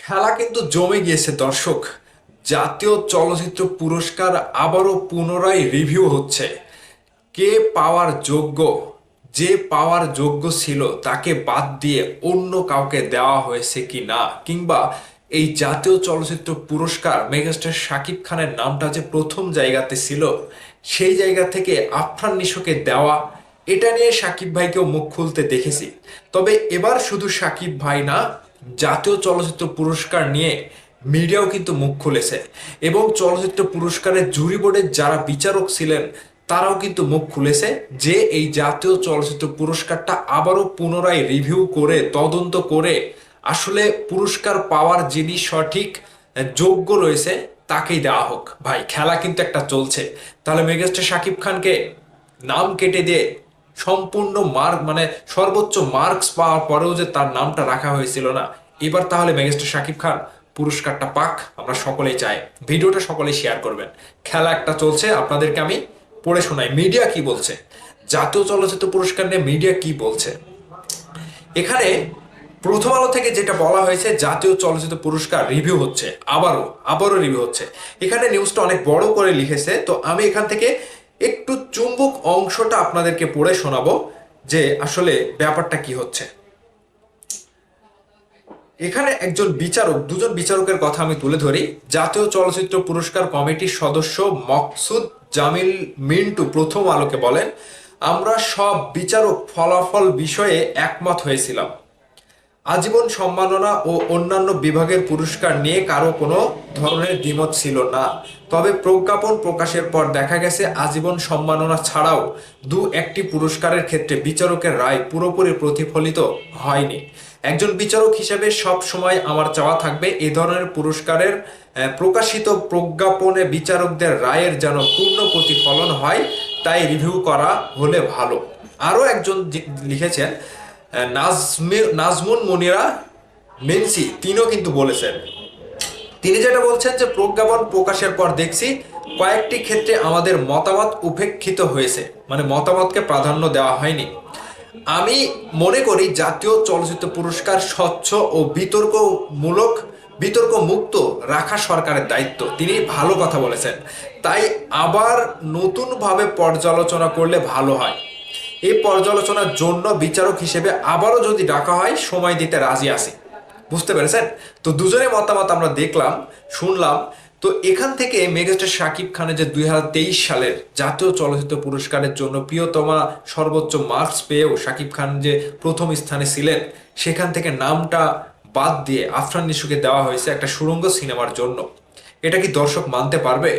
খেলা কিন্তু জমে গিয়েছে দর্শক। জাতীয় চলচ্চিত্র পুরস্কার আবারও পুনরায় রিভিউ হচ্ছে। কে পাওয়ার যোগ্য, যে পাওয়ার যোগ্য ছিল তাকে বাদ দিয়ে অন্য কাউকে দেওয়া হয়েছে কি না, কিংবা এই জাতীয় চলচ্চিত্র পুরস্কার মেগাস্টার শাকিব খানের নামটা যে প্রথম জায়গাতে ছিল সেই জায়গা থেকে আফরান নিশোকে দেওয়া, এটা নিয়ে শাকিব ভাইকেও মুখ খুলতে দেখেছি। তবে এবার শুধু শাকিব ভাই না, জাতীয় চলচ্চিত্র পুরস্কার নিয়ে মিডিয়াও কিন্তু মুখ খুলেছে। এবং চলচ্চিত্র পুরস্কারের জুরি বোর্ডের যারা বিচারক ছিলেন তারাও কিন্তু মুখ খুলেছে যে এই জাতীয় চলচ্চিত্র পুরস্কারটা আবারও পুনরায় রিভিউ করে তদন্ত করে আসলে পুরস্কার পাওয়ার যিনি সঠিক যোগ্য রয়েছে তাকেই দেওয়া হোক। ভাই খেলা কিন্তু একটা চলছে। তাহলে মেগাস্টার শাকিব খানকে নাম কেটে দিয়ে সম্পূর্ণ মার্ক মানে সর্বোচ্চ মার্কস পাওয়ার পরেও যে তার নামটা রাখা হয়েছিল না, এবার তাহলে মেগাস্টার শাকিব খান পুরস্কারটা পাক, আমরা সকলেই চাই। ভিডিওটা সকলেই শেয়ার করবেন। খেলা একটা চলছে, আপনাদেরকে আমি পড়ে শোনাই মিডিয়া কি বলছে। জাতীয় চলচ্চিত্র পুরস্কার নিয়ে মিডিয়া কি বলছে এখানে। প্রথম আলো থেকে যেটা বলা হয়েছে, জাতীয় চলচ্চিত্র পুরস্কার রিভিউ হচ্ছে, আবারও রিভিউ হচ্ছে। এখানে নিউজটা অনেক বড় করে লিখেছে, তো আমি এখান থেকে একটু চুম্বক অংশটা আপনাদেরকে পড়ে শোনাবো যে আসলে ব্যাপারটা কি হচ্ছে। এখানে একজন বিচারক, দুজন বিচারকের কথা আমি তুলে ধরি। জাতীয় চলচ্চিত্র পুরস্কার কমিটির সদস্য মকসুদ জামিল মিন্টু প্রথম আলোকে বলেন, আমরা সব বিচারক ফলাফল বিষয়ে একমত হয়েছিলাম। আজীবন সম্মাননা ও অন্যান্য বিভাগের পুরস্কার নিয়ে কারো কোনো ধরনের দ্বিমত ছিল না। তবে প্রজ্ঞাপন প্রকাশের পর দেখা গেছে আজীবন সম্মাননা ছাড়াও দু একটি পুরস্কারের ক্ষেত্রে বিচারকের রায় পুরোপুরি প্রতিফলিত হয়নি। একজন বিচারক হিসেবে সব সময় আমার চাওয়া থাকবে এ ধরনের পুরস্কারের প্রকাশিত প্রজ্ঞাপনে বিচারকদের রায়ের যেন পূর্ণ প্রতিফলন হয়, তাই রিভিউ করা হলে ভালো। আরও একজন লিখেছেন, নাজমুন মনিরা মেনসি, তিনিও কিন্তু বলেছেন। তিনি যেটা বলছেন যে প্রজ্ঞাপন প্রকাশের পর দেখছি কয়েকটি ক্ষেত্রে আমাদের মতামত উপেক্ষিত হয়েছে, মানে মতামতকে প্রাধান্য দেওয়া হয়নি। আমি মনে করি জাতীয় চলচ্চিত্র পুরস্কার স্বচ্ছ ও বিতর্ক মুক্ত রাখা সরকারের দায়িত্ব। তিনি ভালো কথা বলেছেন, তাই আবার নতুনভাবে পর্যালোচনা করলে ভালো হয়। এই পর্যালোচনার জন্য বিচারক হিসেবে আবারও যদি ডাকা হয় সময় দিতে রাজি আছি। বুঝতে পেরেছেন? তো দুজনের মতামত আমরা দেখলাম, শুনলাম। তো এখান থেকে মেগাস্টার শাকিব খানের যে 2023 সালের জাতীয় চলচ্চিত্র পুরস্কারের জন্য প্রিয়তমা সর্বোচ্চ মার্কস পেয়েও শাকিব খান যে প্রথম স্থানে ছিলেন, সেখান থেকে নামটা বাদ দিয়ে আফরান নিশোকে দেওয়া হয়েছে একটা সুড়ঙ্গ সিনেমার জন্য। এটা কি দর্শক মানতে পারবে?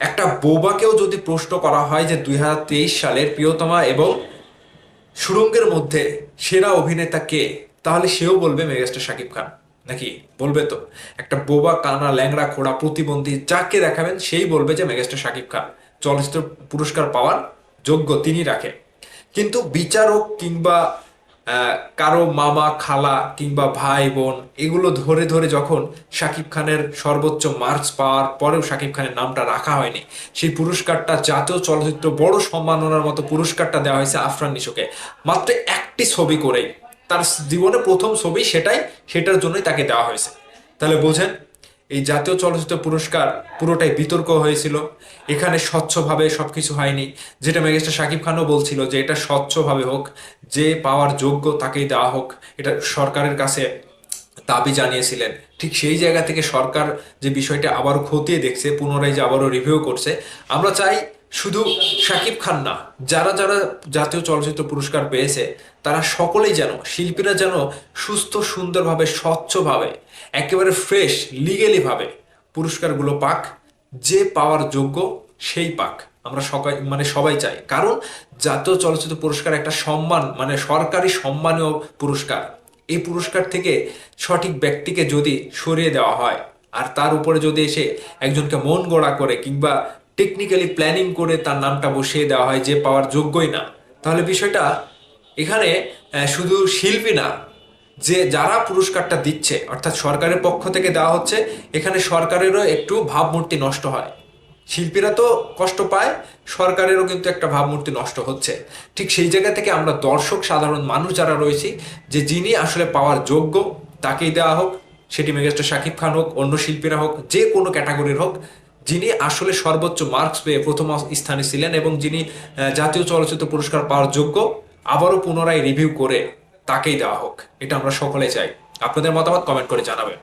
একটা বোবাকেও যদি প্রশ্ন করা হয় যে 2023 সালের প্রিয়তমা এবং সুড়ঙ্গের মধ্যে সেরা অভিনেতা কে, তাহলে সেও বলবে মেগাস্টার শাকিব খান। নাকি বলবে? তো একটা বোবা কানা ল্যাংড়া খোড়া প্রতিবন্ধী যাকে দেখাবেন সেই বলবে যে মেগাস্টার শাকিব খান চলচ্চিত্র পুরস্কার পাওয়ার যোগ্য, তিনি রাখে। কিন্তু বিচারক কিংবা কারো মামা খালা কিংবা ভাই বোন এগুলো ধরে ধরে যখন শাকিব খানের সর্বোচ্চ মার্কস পাওয়ার পরেও শাকিব খানের নামটা রাখা হয়নি, সেই পুরস্কারটা জাতীয় চলচ্চিত্র বড় সম্মাননার মতো পুরস্কারটা দেওয়া হয়েছে আফরান নিশোকে মাত্র একটি ছবি করেই। তার জীবনে প্রথম ছবি, সেটার জন্যই তাকে দেওয়া হয়েছে। তাহলে বোঝেন এই জাতীয় চলচ্চিত্র পুরস্কার পুরোটাই বিতর্ক হয়েছিল। এখানে স্বচ্ছভাবে সবকিছু হয়নি, যেটা মেগাস্টার শাকিব খানও বলছিল যে এটা স্বচ্ছভাবে হোক, যে পাওয়ার যোগ্য তাকেই দেওয়া হোক, এটা সরকারের কাছে দাবি জানিয়েছিলেন। ঠিক সেই জায়গা থেকে সরকার যে বিষয়টা আবারও খতিয়ে দেখছে, পুনরায় যে আবারও রিভিউ করছে। আমরা চাই শুধু শাকিব খান না, যারা যারা জাতীয় চলচ্চিত্র পুরস্কার পেয়েছে তারা সকলেই যেন, শিল্পীরা যেন সুস্থ সুন্দরভাবে স্বচ্ছভাবে একেবারে ফ্রেশ লিগেলি ভাবে পুরস্কারগুলো পাক, যে পাওয়ার যোগ্য সেই পাক। আমরা সবাই চাই, কারণ জাতীয় চলচ্চিত্র পুরস্কার একটা সম্মান, মানে সরকারি সম্মানীয় পুরস্কার। এই পুরস্কার থেকে সঠিক ব্যক্তিকে যদি সরিয়ে দেওয়া হয় আর তার উপরে যদি এসে একজনকে মন গড়া করে কিংবা টেকনিক্যালি প্ল্যানিং করে তার নামটা বসিয়ে দেওয়া হয় যে পাওয়ার যোগ্যই না, তাহলে বিষয়টা এখানে শুধু শিল্পী না, যে যারা পুরস্কারটা দিচ্ছে অর্থাৎ সরকারের পক্ষ থেকে দেওয়া হচ্ছে, এখানে সরকারেরও একটু ভাবমূর্তি নষ্ট হয়। শিল্পীরা তো কষ্ট পায়, সরকারেরও কিন্তু একটা ভাবমূর্তি নষ্ট হচ্ছে। ঠিক সেই জায়গা থেকে আমরা দর্শক সাধারণ মানুষ যারা রয়েছি, যে যিনি আসলে পাওয়ার যোগ্য তাকেই দেওয়া হোক। সেটি মেগাস্টার শাকিব খান হোক, অন্য শিল্পীরা হোক, যে কোনো ক্যাটাগরির হোক, যিনি আসলে সর্বোচ্চ মার্কস পেয়ে প্রথম স্থানে ছিলেন এবং যিনি জাতীয় চলচ্চিত্র পুরস্কার পাওয়ার যোগ্য, আবারও পুনরায় রিভিউ করে তাকেই দেওয়া হোক। এটা আমরা সকলে চাই। আপনাদের মতামত কমেন্ট করে জানাবেন।